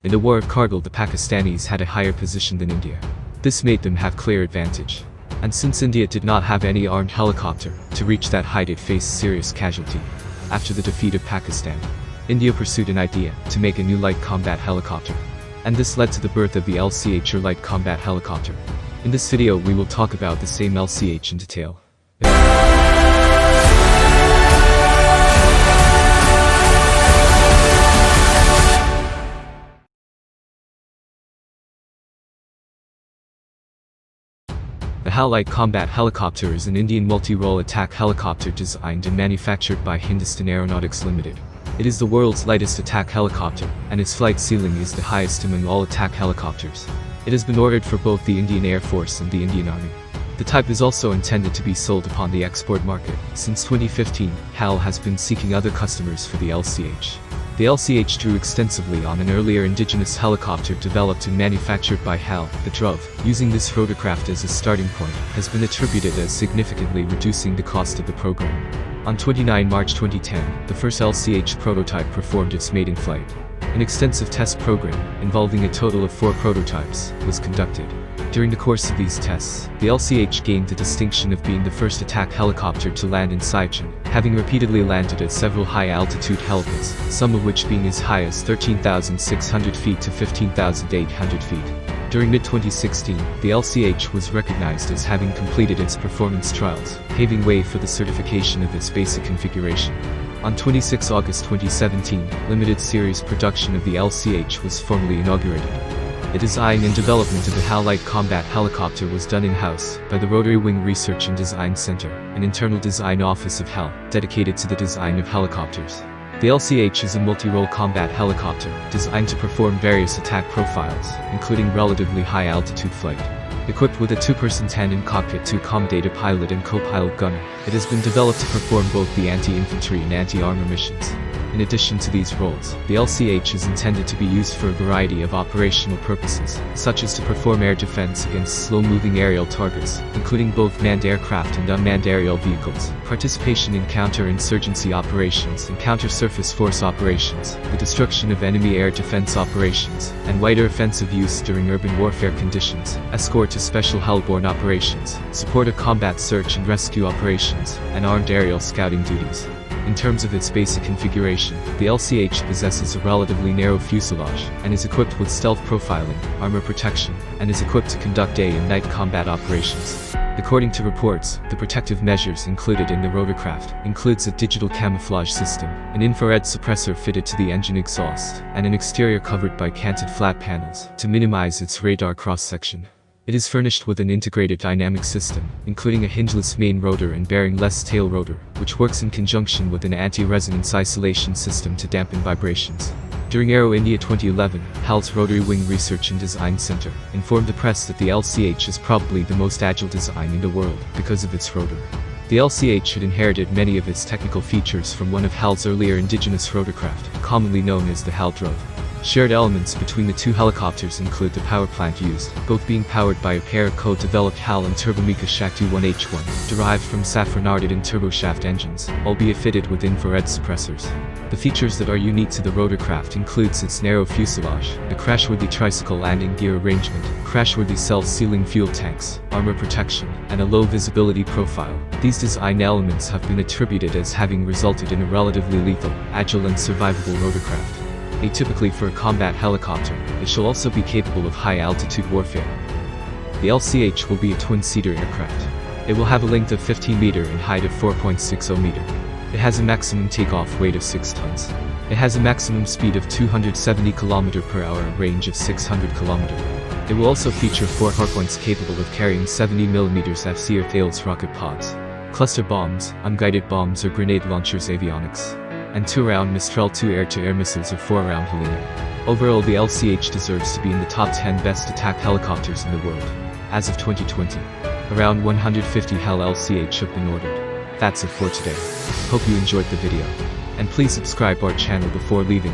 In the war of Kargil, the Pakistanis had a higher position than India. This made them have clear advantage. And since India did not have any armed helicopter, to reach that height it faced serious casualty. After the defeat of Pakistan, India pursued an idea to make a new light combat helicopter. And this led to the birth of the LCH or Light Combat Helicopter. In this video we will talk about the same LCH in detail. The HAL Light Combat Helicopter is an Indian multi-role attack helicopter designed and manufactured by Hindustan Aeronautics Limited. It is the world's lightest attack helicopter, and its flight ceiling is the highest among all attack helicopters. It has been ordered for both the Indian Air Force and the Indian Army. The type is also intended to be sold upon the export market. Since 2015, HAL has been seeking other customers for the LCH. The LCH drew extensively on an earlier indigenous helicopter developed and manufactured by HAL. The DROV, using this rotorcraft as a starting point, has been attributed as significantly reducing the cost of the program. On 29 March 2010, the first LCH prototype performed its maiden flight. An extensive test program, involving a total of 4 prototypes, was conducted. During the course of these tests, the LCH gained the distinction of being the first attack helicopter to land in Sichuan, having repeatedly landed at several high-altitude helipads, some of which being as high as 13,600 feet to 15,800 feet. During mid-2016, the LCH was recognized as having completed its performance trials, paving way for the certification of its basic configuration. On 26 August 2017, limited series production of the LCH was formally inaugurated. The design and development of the HAL Light Combat Helicopter was done in-house by the Rotary Wing Research and Design Center, an internal design office of HAL, dedicated to the design of helicopters. The LCH is a multi-role combat helicopter, designed to perform various attack profiles, including relatively high-altitude flight. Equipped with a 2-person tandem cockpit to accommodate a pilot and co-pilot gunner, it has been developed to perform both the anti-infantry and anti-armor missions. In addition to these roles, the LCH is intended to be used for a variety of operational purposes, such as to perform air defense against slow-moving aerial targets, including both manned aircraft and unmanned aerial vehicles, participation in counter-insurgency operations and counter-surface force operations, the destruction of enemy air defense operations, and wider offensive use during urban warfare conditions, escort to special hell-borne operations, support of combat search and rescue operations, and armed aerial scouting duties. In terms of its basic configuration, the LCH possesses a relatively narrow fuselage, and is equipped with stealth profiling, armor protection, and is equipped to conduct day and night combat operations. According to reports, the protective measures included in the rotorcraft includes a digital camouflage system, an infrared suppressor fitted to the engine exhaust, and an exterior covered by canted flat panels to minimize its radar cross-section. It is furnished with an integrated dynamic system, including a hingeless main rotor and bearing-less tail rotor, which works in conjunction with an anti-resonance isolation system to dampen vibrations. During Aero India 2011, HAL's Rotary Wing Research and Design Center informed the press that the LCH is probably the most agile design in the world because of its rotor. The LCH had inherited many of its technical features from one of HAL's earlier indigenous rotorcraft, commonly known as the HAL DROV. Shared elements between the two helicopters include the power plant used, both being powered by a pair of co-developed HAL and Turbomika Shakti 1H1, derived from Safran-Ardent and turboshaft engines, albeit fitted with infrared suppressors. The features that are unique to the rotorcraft includes its narrow fuselage, a crashworthy tricycle landing gear arrangement, crashworthy self-sealing fuel tanks, armor protection, and a low visibility profile. These design elements have been attributed as having resulted in a relatively lethal, agile and survivable rotorcraft. Atypically for a combat helicopter, it shall also be capable of high-altitude warfare. The LCH will be a twin-seater aircraft. It will have a length of 15 meter and height of 4.60 meter. It has a maximum takeoff weight of 6 tons. It has a maximum speed of 270 km per hour and range of 600 km. It will also feature 4 hardpoints capable of carrying 70mm FC or Thales rocket pods, cluster bombs, unguided bombs or grenade launchers avionics, and 2-round Mistral 2 air-to-air missiles or 4-round Helena. Overall, the LCH deserves to be in the top 10 best attack helicopters in the world. As of 2020, around 150 HAL LCH have been ordered. That's it for today. Hope you enjoyed the video. And please subscribe our channel before leaving.